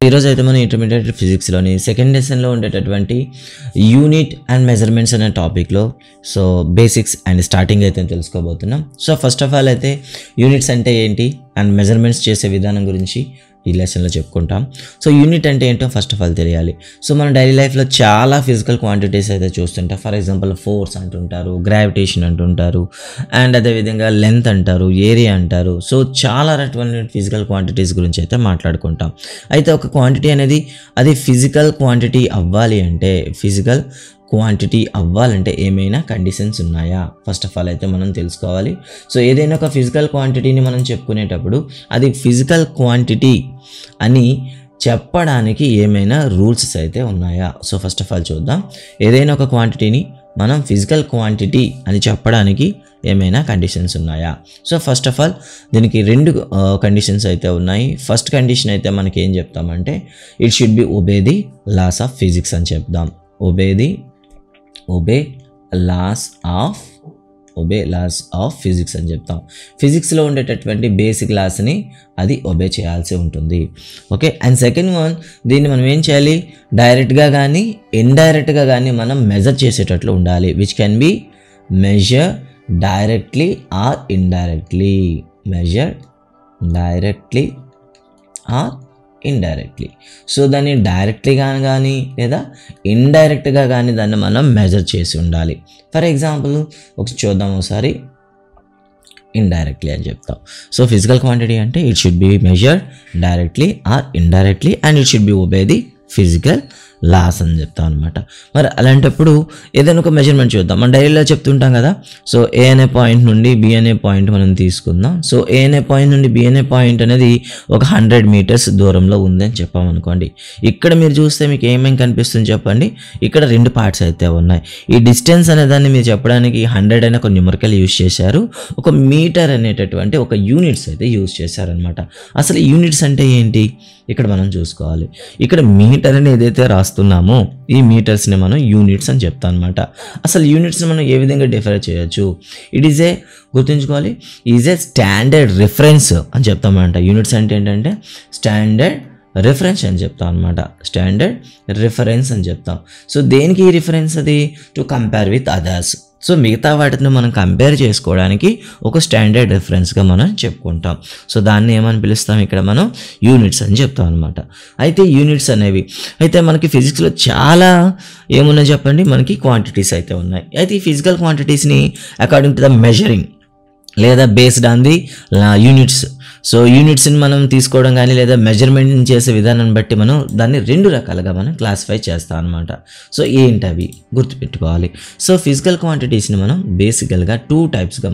ఈరోజు అయితే మనం ఇంటర్మీడియట్ ఫిజిక్స్లోని సెకండ్ లెసన్లో ఉండేటటువంటి యూనిట్ అండ్ మెజర్మెంట్స్ అనే టాపిక్లో సో బేసిక్స్ అండ్ స్టార్టింగ్ అయితే తెలుసుకోబోతున్నాం. సో ఫస్ట్ ఆఫ్ ఆల్ అయితే యూనిట్స్ అంటే ఏంటి అండ్ మెజర్మెంట్స్ చేసే విధానం గురించి ఈ లెసన్లో చెప్పుకుంటాం. సో యూనిట్ అంటే ఏంటో ఫస్ట్ ఆఫ్ ఆల్ తెలియాలి. సో మన డైలీ లైఫ్లో చాలా ఫిజికల్ క్వాంటిటీస్ అయితే చూస్తుంటాం. ఫర్ ఎగ్జాంపుల్ ఫోర్స్ అంటుంటారు, గ్రావిటేషన్ అంటుంటారు, అండ్ అదేవిధంగా లెంత్ అంటారు, ఏరియా అంటారు. సో చాలా రకమైన ఫిజికల్ క్వాంటిటీస్ గురించి అయితే మాట్లాడుకుంటాం. అయితే ఒక క్వాంటిటీ అనేది అది ఫిజికల్ క్వాంటిటీ అవ్వాలంటే ఏమైనా కండిషన్స్ ఉన్నాయా ఫస్ట్ ఆఫ్ ఆల్ అయితే మనం తెలుసుకోవాలి. సో ఏదైనా ఒక ఫిజికల్ క్వాంటిటీని మనం చెప్పుకునేటప్పుడు అది ఫిజికల్ క్వాంటిటీ అని చెప్పడానికి ఏమైనా రూల్స్ అయితే ఉన్నాయా? సో ఫస్ట్ ఆఫ్ ఆల్ చూద్దాం. ఏదైనా ఒక క్వాంటిటీని మనం ఫిజికల్ క్వాంటిటీ అని చెప్పడానికి ఏమైనా కండిషన్స్ ఉన్నాయా? సో ఫస్ట్ ఆఫ్ ఆల్ దీనికి రెండు కండిషన్స్ అయితే ఉన్నాయి. ఫస్ట్ కండిషన్ అయితే మనకి ఏం చెప్తామంటే it should be obey the laws of physics అని చెప్దాం. ఒబే లాస్ ఆఫ్ ఫిజిక్స్ అని చెప్తాం. ఫిజిక్స్లో ఉండేటటువంటి బేసిక్ లాస్ని అది ఒబే చేయాల్సి ఉంటుంది. ఓకే. అండ్ సెకండ్ వన్, దీన్ని మనం ఏం చేయాలి, డైరెక్ట్గా కానీ ఇండైరెక్ట్గా కానీ మనం మెజర్ చేసేటట్లు ఉండాలి. Which can be measure directly or indirectly. So దాన్ని డైరెక్ట్లీగా కానీ లేదా ఇండైరెక్ట్గా కానీ దాన్ని మనం మెజర్ చేసి ఉండాలి. ఫర్ ఎగ్జాంపుల్ చూద్దాం ఒకసారి. ఇండైరెక్ట్లీ అని చెప్తాం. సో ఫిజికల్ క్వాంటిటీ అంటే it should be measured directly or indirectly and it should be obey the physical laws అని చెప్తాం అనమాట. మరి అలాంటప్పుడు ఏదైనా ఒక మెజర్మెంట్ చూద్దాం. మనం డైరీలో చెప్తుంటాం కదా. సో ఏ అనే పాయింట్ నుండి బి అనే పాయింట్ మనం తీసుకుందాం. సో ఏ అనే పాయింట్ నుండి బి అనే పాయింట్ అనేది ఒక 100 మీటర్స్ దూరంలో ఉందని చెప్పామనుకోండి. ఇక్కడ మీరు చూస్తే మీకు ఏమేమి కనిపిస్తుంది చెప్పండి. ఇక్కడ రెండు పార్ట్స్ అయితే ఉన్నాయి. ఈ డిస్టెన్స్ అనే దాన్ని మీరు చెప్పడానికి 100 అనే ఒక న్యూమరికల్ యూజ్ చేశారు, ఒక మీటర్ అనేటటువంటి ఒక యూనిట్స్ అయితే యూజ్ చేశారనమాట. అసలు యూనిట్స్ అంటే ఏంటి ఇక్కడ మనం చూసుకోవాలి. ఇక్కడ మీటర్ అని ఏదైతే రాస్తున్నామో ఈ మీటర్స్ని మనం యూనిట్స్ అని చెప్తాం అనమాట. అసలు యూనిట్స్ని మనం ఏ విధంగా డిఫైన్ చేయొచ్చు? గుర్తుంచుకోవాలి, ఈజ్ ఏ స్టాండర్డ్ రిఫరెన్స్ అని చెప్తామంట. యూనిట్స్ అంటే ఏంటంటే స్టాండర్డ్ రిఫరెన్స్ అని చెప్తాం అనమాట. స్టాండర్డ్ రిఫరెన్స్ అని చెప్తాం. సో దేనికి ఈ రిఫరెన్స్? అది to compare with others. So మిగతా వాటిని మనం కంపేర్ చేసుకోవడానికి ఒక స్టాండర్డ్ రిఫరెన్స్గా మనం చెప్పుకుంటాం. సో దాన్ని ఏమని పిలుస్తాం ఇక్కడ మనం? యూనిట్స్ అని చెప్తాం అనమాట. అయితే యూనిట్స్ అనేవి అయితే మనకి ఫిజిక్స్లో చాలా ఏమున్నాయి చెప్పండి, మనకి క్వాంటిటీస్ అయితే ఉన్నాయి. అయితే ఈ ఫిజికల్ క్వాంటిటీస్ని అకార్డింగ్ టు ద మెజరింగ్ లేదా based on the units. So యూనిట్స్ని మనం తీసుకోవడం కానీ లేదా మెజర్మెంట్ చేసే విధానాన్ని బట్టి మనం దాన్ని రెండు రకాలుగా మనం క్లాసిఫై చేస్తాం అనమాట. సో ఏంటవి గుర్తుపెట్టుకోవాలి. సో ఫిజికల్ క్వాంటిటీస్ని మనం బేసికల్గా 2 టైప్స్గా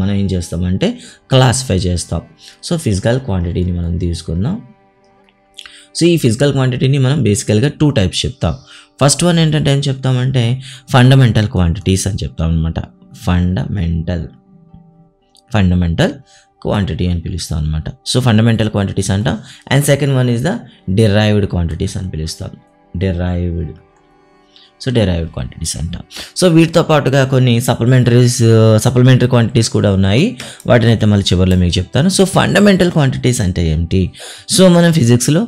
మనం ఏం చేస్తామంటే క్లాసిఫై చేస్తాం. సో ఫిజికల్ క్వాంటిటీని మనం తీసుకుందాం. సో ఈ ఫిజికల్ క్వాంటిటీని మనం బేసికల్గా 2 టైప్స్ చెప్తాం. ఫస్ట్ వన్ ఏంటంటే ఏం చెప్తామంటే ఫండమెంటల్ క్వాంటిటీస్ అని చెప్తాం అనమాట. ఫండమెంటల్ క్వాంటిటీ అని పిలుస్తాం అనమాట. సో ఫండమెంటల్ క్వాంటిటీస్ అంటాం. And second one is the derived quantities అని పిలుస్తాం. డిరైవ్డ్ క్వాంటిటీస్ అంటాం. సో వీటితో పాటుగా కొన్ని సప్లిమెంటరీ క్వాంటిటీస్ కూడా ఉన్నాయి. వాటిని అయితే మళ్ళీ చివరిలో మీకు చెప్తాను. సో ఫండమెంటల్ క్వాంటిటీస్ అంటే ఏంటి? సో మనం ఫిజిక్స్లో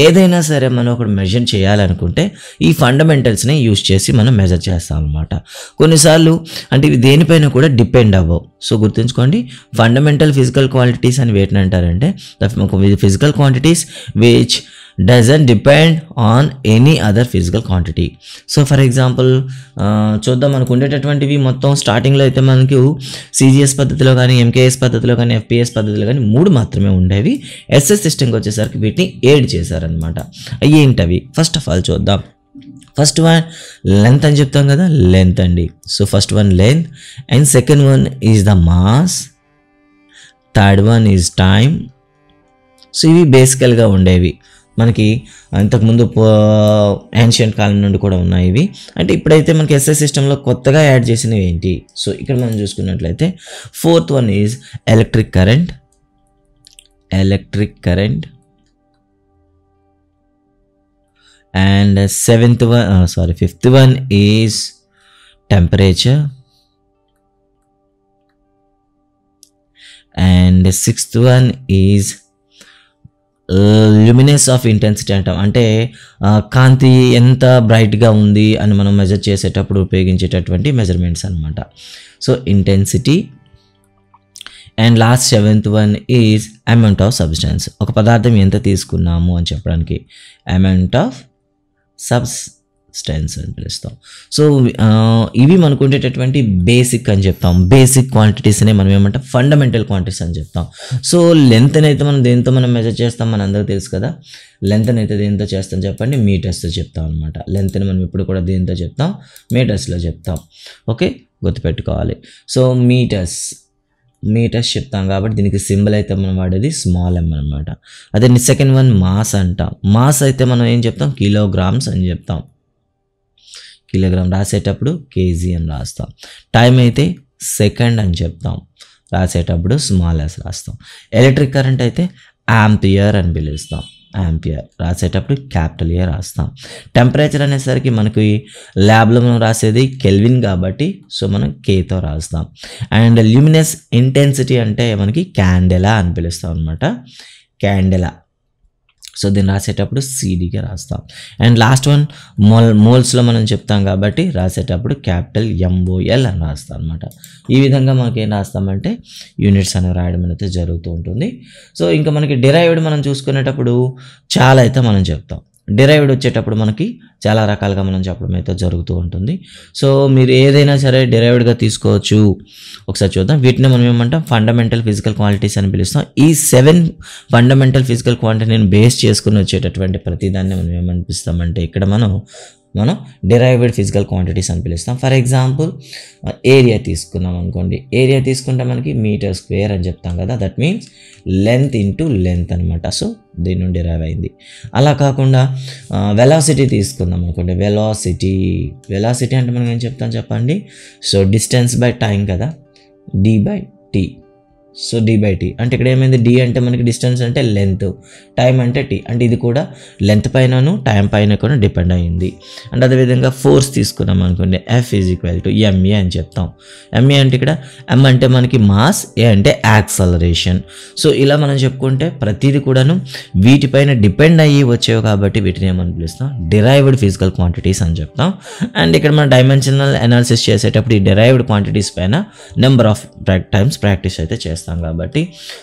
ఏదైనా సరే మనం ఒకటి మెజర్ చేయాలనుకుంటే ఈ ఫండమెంటల్స్ని యూజ్ చేసి మనం మెజర్ చేస్తాం అనమాట. కొన్నిసార్లు అంటే ఇవి దేనిపైన కూడా డిపెండ్ అవ్వవు. సో గుర్తుంచుకోండి, ఫండమెంటల్ ఫిజికల్ క్వాంటిటీస్ అని వేటిని అంటారంటే physical quantities which doesn't depend on any other physical quantity. So for example చూద్దాం, మనకు ఉండేటటువంటివి మొత్తం స్టార్టింగ్లో అయితే మనకు సిజిఎస్ పద్ధతిలో కానీ ఎంకేఎస్ పద్ధతిలో కానీ ఎఫ్పిఎస్ పద్ధతిలో కానీ 3 మాత్రమే ఉండేవి. ఎస్ఎస్ సిస్టమ్కి వచ్చేసరికి వీటిని ఏడ్ చేశారనమాట. అవి ఏంటవి ఫస్ట్ ఆఫ్ ఆల్ చూద్దాం. ఫస్ట్ వన్ లెంత్ అని చెప్తాం కదా, లెంత్ అండి. So first one length and second one is the mass, third one is time. So ఇవి బేసికల్గా ఉండేవి మనకి ఇంతకుముందు ఏన్షియంట్ కాలం నుండి కూడా ఉన్నాయి ఇవి. అంటే ఇప్పుడైతే మనకి ఎస్ఐ సిస్టంలో కొత్తగా యాడ్ చేసినవి ఏంటి? సో ఇక్కడ మనం చూసుకున్నట్లయితే fourth one is electric current and fifth one is temperature and the sixth one is luminance of intensity అంటాం. అంటే కాంతి ఎంత బ్రైట్గా ఉంది అని మనం మెజర్ చేసేటప్పుడు ఉపయోగించేటటువంటి మెజర్మెంట్స్ అనమాట. So intensity. And last 7th one is amount of substance. ఒక పదార్థం ఎంత తీసుకున్నాము అని చెప్పడానికి అమౌంట్ ఆఫ్ సబ్స్టెన్స్ అని పిలుస్తాం. సో ఇవి మనకు ఉండేటటువంటి బేసిక్ అని చెప్తాం. బేసిక్ క్వాంటిటీస్నే మనం ఏమంటాం ఫండమెంటల్ క్వాంటిటీస్ అని చెప్తాం. సో లెంత్ని అయితే మనం దేంతో మనం మెజర్ చేస్తాం మన అందరికీ తెలుసు కదా. లెంత్ని అయితే దేంతో చేస్తాం చెప్పండి, మీటర్స్తో చెప్తాం అనమాట. లెంత్ని మనం ఇప్పుడు కూడా దేంతో చెప్తాం, మీటర్స్లో చెప్తాం. ఓకే, గుర్తుపెట్టుకోవాలి. సో మీటర్స్ చెప్తాం కాబట్టి దీనికి సింబల్ అయితే మనం వాడేది స్మాల్ m అనమాట. అదే సెకండ్ వన్ మాస్ అంటాం. మాస్ అయితే మనం ఏం చెప్తాం, కిలోగ్రామ్స్ అని చెప్తాం. కిలోగ్రామ్ రాసేటప్పుడు కేజీ అని రాస్తాం. టైం అయితే సెకండ్ అని చెప్తాం, రాసేటప్పుడు స్మాల్ s రాస్తాం. ఎలక్ట్రిక్ కరెంట్ అయితే ఆంపియర్ అని పిలుస్తాం. ఆంపియర్ రాసేటప్పుడు క్యాపిటల్ ఏ రాస్తాం. టెంపరేచర్ అనేసరికి మనకి ల్యాబ్లో మనం రాసేది కెల్విన్ కాబట్టి సో మనం కేతో రాస్తాం. అండ్ ల్యూమినస్ ఇంటెన్సిటీ అంటే మనకి క్యాండెలా అని పిలుస్తాం అనమాట. క్యాండెలా. సో దీన్ని రాసేటప్పుడు సిడిగా రాస్తాం. అండ్ లాస్ట్ వన్ మోల్స్లో మనం చెప్తాం కాబట్టి రాసేటప్పుడు క్యాపిటల్ MOL అని రాస్తాం అనమాట. ఈ విధంగా మనకి ఏం రాస్తామంటే యూనిట్స్ అనేవి రాయడం అనేది జరుగుతూ ఉంటుంది. సో ఇంకా మనకి డిరైవ్డ్ మనం చూసుకునేటప్పుడు చాలా అయితే మనం చెప్తాం. డిరైవ్డ్ వచ్చేటప్పుడు మనకి చాలా రకాలుగా మనం చెప్పడం అయితే జరుగుతూ ఉంటుంది. సో మీరు ఏదైనా సరే డిరైవ్డ్గా తీసుకోవచ్చు. ఒకసారి చూద్దాం. వీటిని మనం ఏమంటాం ఫండమెంటల్ ఫిజికల్ క్వాంటిటీస్ అని పిలుస్తాం. ఈ 7 ఫండమెంటల్ ఫిజికల్ క్వాంటిటీని బేస్ చేసుకుని వచ్చేటటువంటి ప్రతిదాన్ని మనం ఏమనిపిస్తామంటే ఇక్కడ మనం డిరైవ్డ్ ఫిజికల్ క్వాంటిటీస్ అని పిలుస్తాం. ఫర్ ఎగ్జాంపుల్ ఏరియా తీసుకున్నాం అనుకోండి. ఏరియా తీసుకుంటే మనకి మీటర్ స్క్వేర్ అని చెప్తాం కదా. That means length into length అనమాట. సో దీని నుండి డిరైవ్ అయింది. అలా కాకుండా వెలాసిటీ తీసుకుందాం అనుకోండి. వెలాసిటీ అంటే మనం ఏం చెప్తాం చెప్పండి. సో డిస్టెన్స్ బై టైం కదా, d/t. సో d/t అంటే ఇక్కడ ఏమైంది, d అంటే మనకి డిస్టెన్స్ అంటే లెంత్, టైం అంటే t అంటే ఇది కూడా లెంత్ పైనను టైం పైన కూడా డిపెండ్ అయ్యింది. అండ్ అదేవిధంగా ఫోర్స్ తీసుకున్నాం అనుకోండి. F = ma అని చెప్తాం. ma అంటే ఇక్కడ m అంటే మనకి మాస్, a అంటే యాక్సలరేషన్. సో ఇలా మనం చెప్పుకుంటే ప్రతిదీ కూడాను వీటిపైన డిపెండ్ అయ్యి వచ్చేవి కాబట్టి వీటిని ఏమని పిలుస్తాం డిరైవ్డ్ ఫిజికల్ క్వాంటిటీస్ అని చెప్తాం. అండ్ ఇక్కడ మనం డైమెన్షనల్ అనాలిసిస్ చేసేటప్పుడు ఈ డిరైవ్డ్ క్వాంటిటీస్ పైన నెంబర్ ఆఫ్ టైమ్స్ ప్రాక్టీస్ అయితే చేస్తాం కాబట్టి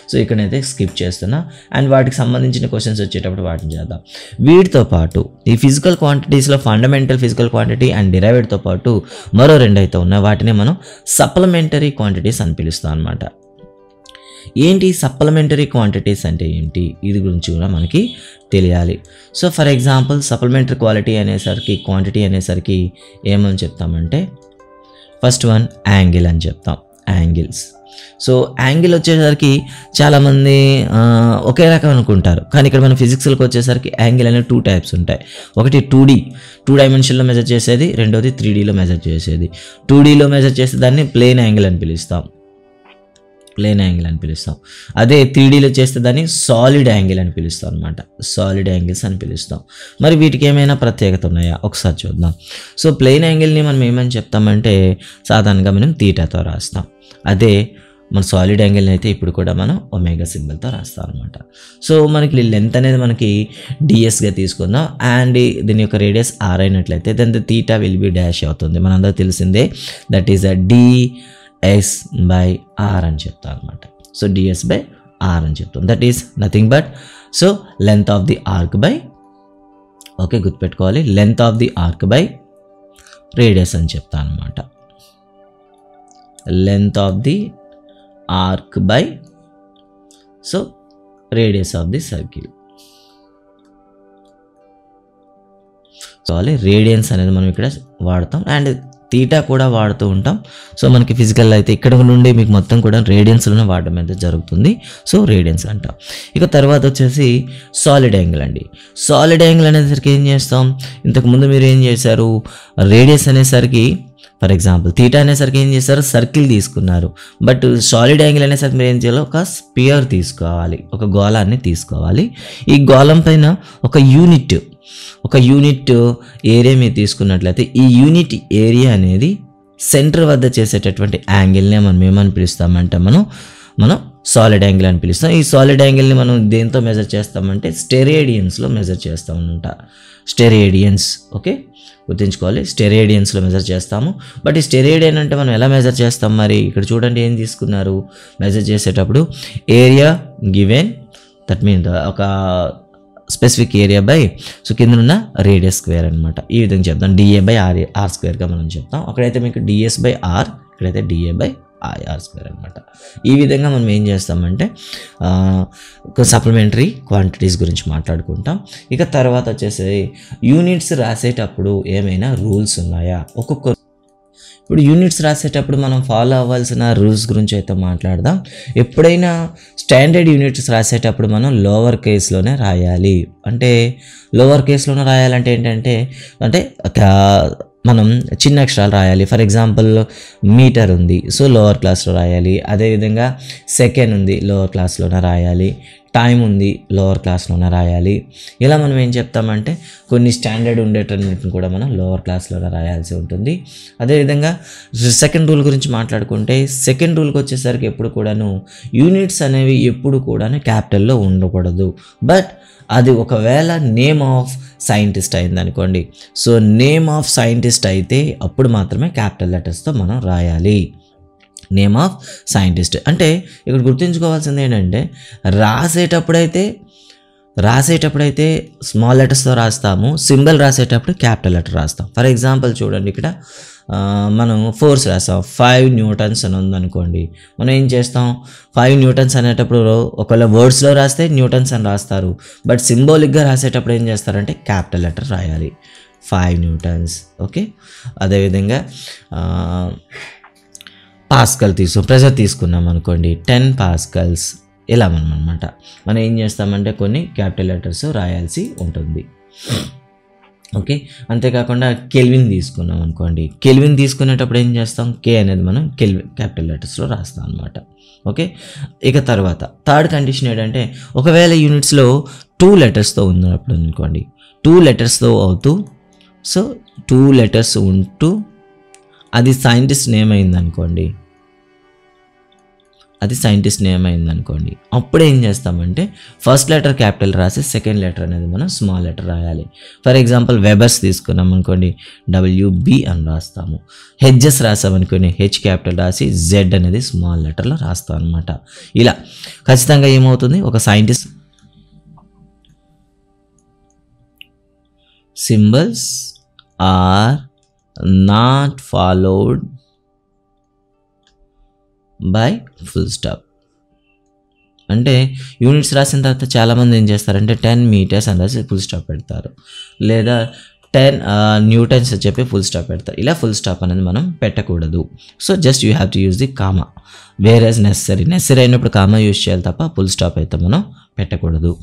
సో ఇక్కడైతే స్కిప్ చేస్తున్నా. అండ్ వాటికి సంబంధించిన క్వశ్చన్స్ వచ్చేటప్పుడు వాటిని చేద్దాం. వీటితో పాటు ఈ ఫిజికల్ క్వాంటిటీస్లో ఫండమెంటల్ ఫిజికల్ క్వాంటిటీ అండ్ డిరైవ్డ్తో పాటు మరో 2 అయితే ఉన్నాయి. వాటిని మనం సప్లిమెంటరీ క్వాంటిటీస్ అని పిలుస్తాం అనమాట. ఏంటి సప్లిమెంటరీ క్వాంటిటీస్ అంటే ఏంటి, ఇది గురించి కూడా మనకి తెలియాలి. So for example supplementary quantity అనేసరికి ఏమని చెప్తామంటే ఫస్ట్ వన్ యాంగిల్ అని చెప్తాం. యాంగిల్స్. సో యాంగిల్ వచ్చేసరికి చాలామంది ఒకే రకం అనుకుంటారు, కానీ ఇక్కడ మన ఫిజిక్స్లోకి వచ్చేసరికి యాంగిల్ అనేవి 2 టైప్స్ ఉంటాయి. ఒకటి 2 డైమెన్షన్లో మెజర్ చేసేది, రెండోది 3Dలో మెజర్ చేసేది. 2Dలో మెజర్ చేసే దాన్ని ప్లేన్ యాంగిల్ అని పిలుస్తాం. అదే 3Dలో చేస్తే దాన్ని సాలిడ్ యాంగిల్ అని పిలుస్తాం అనమాట. సాలిడ్ యాంగిల్స్ అని పిలుస్తాం. మరి వీటికి ఏమైనా ప్రత్యేకత ఉన్నాయా ఒకసారి చూద్దాం. సో ప్లేన్ యాంగిల్ని మనం ఏమని చెప్తామంటే సాధారణంగా మనం తీటాతో రాస్తాం. అదే మన సాలిడ్ యాంగిల్ని అయితే ఇప్పుడు కూడా మనం ఒమేగా సింబల్తో రాస్తాం అనమాట. సో మనకి లెంత్ అనేది మనకి డిఎస్గా తీసుకుందాం. అండ్ దీని యొక్క రేడియస్ r అయినట్లయితే దాని తీటా విల్ బి డాష్ అవుతుంది. మనందరూ తెలిసిందే, దట్ ఈస్ ds/r అని చెప్తాం అనమాట. సో ds/r అని చెప్తాం. That is nothing but so length of the arc by, okay గుర్తుపెట్టుకోవాలి, length of the arc by radius అని చెప్తాం అనమాట. Length of the arc by so radius of the circle. So radians అనేది మనం ఇక్కడ వాడతాం అండ్ తీటా కూడా వాడుతూ ఉంటాం. సో మనకి ఫిజికల్ అయితే ఇక్కడ నుండి మీకు మొత్తం కూడా రేడియన్స్లోనే వాడడం అయితే జరుగుతుంది. సో రేడియన్స్ అంటాం. ఇక తర్వాత వచ్చేసి సాలిడ్ యాంగిల్ అండి. సాలిడ్ యాంగిల్ అనేసరికి ఏం చేస్తాం, ఇంతకుముందు మీరు ఏం చేశారు, రేడియస్ అనేసరికి ఫర్ ఎగ్జాంపుల్ తీటా అనేసరికి ఏం చేస్తారు, సర్కిల్ తీసుకున్నారు. బట్ సాలిడ్ యాంగిల్ అనేసరికి మీరు ఏం చేయాలి, ఒక స్పియర్ తీసుకోవాలి, ఒక గోళాన్ని తీసుకోవాలి. ఈ గోళం పైన ఒక యూనిట్ ఏరియా మీరు తీసుకున్నట్లయితే ఈ యూనిట్ ఏరియా అనేది సెంటర్ వద్ద చేసేటటువంటి యాంగిల్నే మనం ఏమని పిలుస్తామంటే మనం మనం సాలిడ్ యాంగిల్ అని పిలుస్తాం. ఈ సాలిడ్ యాంగిల్ని మనం దేంతో మెజర్ చేస్తామంటే స్టెరేడియన్స్లో మెజర్ చేస్తాం అనమాట. స్టెరేడియన్స్, ఓకే, గుర్తుంచుకోవాలి, స్టెరేడియన్స్లో మెజర్ చేస్తాము. బట్ ఈ స్టెరేడియన్ అంటే మనం ఎలా మెజర్ చేస్తాం? మరి ఇక్కడ చూడండి ఏం తీసుకున్నారు మెజర్ చేసేటప్పుడు, ఏరియా గివెన్, దట్ మీన్ ఒక స్పెసిఫిక్ ఏరియా బై సో కింద ఉన్న రేడియస్ స్క్వేర్ అనమాట. ఈ విధంగా చెప్తాం, డిఏ బై ఆర్ స్క్వేర్గా మనం చెప్తాం. అక్కడైతే మీకు డిఎస్ బై ఆర్, ఇక్కడైతే డిఏ బై ఆర్ స్క్వేర్ అనమాట. ఈ విధంగా మనం ఏం చేస్తామంటే సప్లిమెంటరీ క్వాంటిటీస్ గురించి మాట్లాడుకుంటాం. ఇక తర్వాత వచ్చేసి యూనిట్స్ రాసేటప్పుడు ఏమైనా రూల్స్ ఉన్నాయా? ఇప్పుడు యూనిట్స్ రాసేటప్పుడు మనం ఫాలో అవ్వాల్సిన రూల్స్ గురించి అయితే మాట్లాడదాం. ఎప్పుడైనా స్టాండర్డ్ యూనిట్స్ రాసేటప్పుడు మనం లోవర్ కేస్లోనే రాయాలి. అంటే లోవర్ కేస్లోనే రాయాలంటే ఏంటంటే మనం చిన్న అక్షరాలు రాయాలి. ఫర్ ఎగ్జాంపుల్ మీటర్ ఉంది, సో లోవర్ క్లాస్లో రాయాలి. అదేవిధంగా సెకండ్ ఉంది, లోవర్ క్లాస్లోనే రాయాలి. టైం ఉంది, లోవర్ క్లాస్లోనే రాయాలి. ఇలా మనం ఏం చెప్తామంటే కొన్ని స్టాండర్డ్ ఉండేటన్నిటిని కూడా మనం లోవర్ క్లాస్లోనే రాయాల్సి ఉంటుంది. అదేవిధంగా సెకండ్ రూల్ గురించి మాట్లాడుకుంటే, సెకండ్ రూల్కి వచ్చేసరికి ఎప్పుడు కూడాను యూనిట్స్ అనేవి ఎప్పుడు కూడాను క్యాపిటల్లో ఉండకూడదు. బట్ అది ఒకవేళ నేమ్ ఆఫ్ సైంటిస్ట్ అయింది అనుకోండి, సో నేమ్ ఆఫ్ సైంటిస్ట్ అయితే అప్పుడు మాత్రమే క్యాపిటల్ లెటర్స్తో మనం రాయాలి. నేమ్ ఆఫ్ సైంటిస్ట్ అంటే ఇక్కడ గుర్తుంచుకోవాల్సింది ఏంటంటే రాసేటప్పుడైతే స్మాల్ లెటర్స్తో రాస్తాము, సింబల్ రాసేటప్పుడు క్యాపిటల్ లెటర్ రాస్తాం. ఫర్ ఎగ్జాంపుల్ చూడండి, ఇక్కడ మనం ఫోర్స్ రాస్తాం, 5 న్యూటన్స్ అని ఉందనుకోండి. మనం ఏం చేస్తాం, 5 న్యూటన్స్ అనేటప్పుడు ఒకవేళ వర్డ్స్లో రాస్తే న్యూటన్స్ అని రాస్తారు, బట్ సింబాలిక్గా రాసేటప్పుడు ఏం చేస్తారంటే క్యాపిటల్ లెటర్ రాయాలి, 5 న్యూటన్స్. ఓకే, అదేవిధంగా పాస్కల్ ప్రెషర్ తీసుకున్నాం అనుకోండి, 10 పాస్కల్స్. ఇలా మనం అనమాట మనం ఏం చేస్తామంటే కొన్ని క్యాపిటల్ లెటర్స్ రాయాల్సి ఉంటుంది. ఓకే, అంతేకాకుండా కెల్విన్ తీసుకున్నాం అనుకోండి, కెల్విన్ తీసుకునేటప్పుడు ఏం చేస్తాం, కే అనేది మనం క్యాపిటల్ లెటర్స్లో రాస్తాం అనమాట. ఓకే, ఇక తర్వాత థర్డ్ కండిషన్ ఏంటంటే ఒకవేళ యూనిట్స్లో 2 లెటర్స్తో ఉన్నప్పుడు అనుకోండి, 2 లెటర్స్తో అవుతూ, సో 2 లెటర్స్ ఉంటూ అది సైంటిస్ట్ నేమ్ అయిందనుకోండి, అప్పుడు ఏం చేస్తామంటే ఫస్ట్ లెటర్ క్యాపిటల్ రాసి సెకండ్ లెటర్ అనేది మనం స్మాల్ లెటర్ రాయాలి. ఫర్ ఎగ్జాంపుల్ వెబర్స్ తీసుకున్నాం అనుకోండి, WB అని రాస్తాము. హెడ్జెస్ రాసామనుకోండి, హెచ్ క్యాపిటల్ రాసి జెడ్ అనేది స్మాల్ లెటర్లో రాస్తాం అనమాట. ఇలా ఖచ్చితంగా ఏమవుతుంది, ఒక scientist symbols are not followed by full stop. అంటే యూనిట్స్ రాసిన తర్వాత చాలామంది ఏం చేస్తారంటే 10 మీటర్స్ అని రాసి ఫుల్ స్టాప్ పెడతారు, లేదా 10 న్యూటన్స్ అని చెప్పి ఫుల్ స్టాప్ పెడతారు. ఇలా ఫుల్ స్టాప్ అనేది మనం పెట్టకూడదు. So just you have to use the comma, wherever necessary అయినప్పుడు కామా యూజ్ చేయాలి తప్ప ఫుల్ స్టాప్ అయితే మనం పెట్టకూడదు.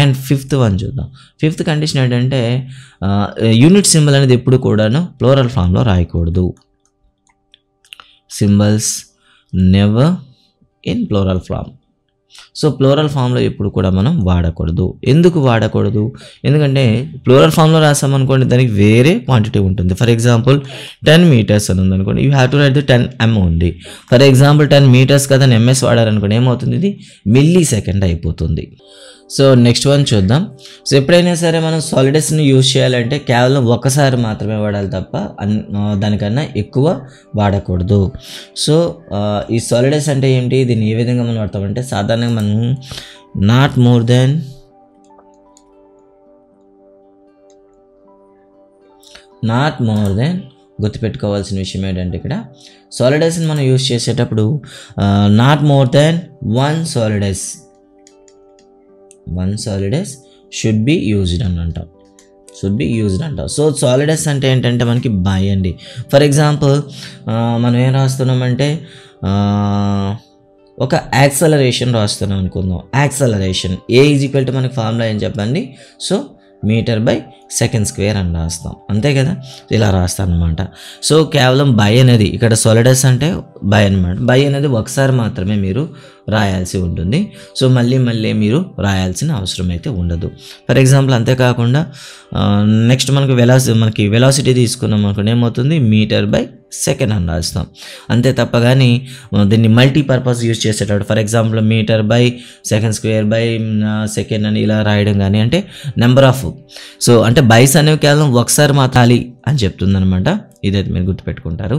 అండ్ ఫిఫ్త్ వన్ చూద్దాం. ఫిఫ్త్ కండిషన్ ఏంటంటే యూనిట్ సింబల్ అనేది ఎప్పుడు కూడాను ప్లోరల్ ఫామ్లో రాయకూడదు. Symbols never in plural form. So plural ఫామ్లో ఎప్పుడు కూడా మనం వాడకూడదు. ఎందుకు వాడకూడదు? ఎందుకంటే ప్లోరల్ ఫామ్లో రాసామనుకోండి దానికి వేరే క్వాంటిటీ ఉంటుంది. ఫర్ ఎగ్జాంపుల్ 10 మీటర్స్ అని ఉందనుకోండి, you have to right the 10 m ఉంది. ఫర్ ఎగ్జాంపుల్ 10 మీటర్స్ కదా MS వాడారనుకోండి, ఏమవుతుంది, ఇది మిల్లీ సెకండ్ అయిపోతుంది. సో నెక్స్ట్ వన్ చూద్దాం. సో ఎప్పుడైనా సరే మనం సాలిడస్ని యూజ్ చేయాలంటే కేవలం ఒకసారి మాత్రమే వాడాలి తప్ప దానికన్నా ఎక్కువ వాడకూడదు. సో ఈ సాలిడస్ అంటే ఏంటి, దీన్ని ఏ విధంగా మనం వాడతామంటే సాధారణంగా మనం నాట్ మోర్ దెన్ గుర్తుపెట్టుకోవాల్సిన విషయం ఏంటంటే ఇక్కడ సాలిడస్ని మనం యూజ్ చేసేటప్పుడు not more than one solidus should be used అని అంటాం. సో సాలిడస్ అంటే ఏంటంటే మనకి బై అండి. ఫర్ ఎగ్జాంపుల్ మనం ఏం రాస్తున్నామంటే ఒక యాక్సలరేషన్ రాస్తున్నాం అనుకుందాం. యాక్సలరేషన్ A = మనకి ఫార్ములా ఏం చెప్పండి, సో మీటర్/సెకండ్² అని రాస్తాం, అంతే కదా, ఇలా రాస్తాం అనమాట. సో కేవలం బై అనేది ఇక్కడ సాలిడస్ అంటే బై అనమాట. బై అనేది ఒకసారి మాత్రమే మీరు రాయాల్సి ఉంటుంది. సో మళ్ళీ మీరు రాయాల్సిన అవసరం అయితే ఉండదు. ఫర్ ఎగ్జాంపుల్ అంతేకాకుండా నెక్స్ట్ మనకి వెలాసిటీ తీసుకున్నాం అనుకోండి, ఏమవుతుంది మీటర్ బై సెకండ్ అని రాస్తాం అంతే తప్ప. కానీ దీన్ని మల్టీపర్పస్ యూజ్ చేసేటప్పుడు for example metre by second square by second అని ఇలా రాయడం కానీ, అంటే నెంబర్ ఆఫ్ సో అంటే బైస్ అనేవి కేవలం ఒకసారి మాత్రాలి అని చెప్తుంది అనమాట. ఇదైతే మీరు గుర్తుపెట్టుకుంటారు.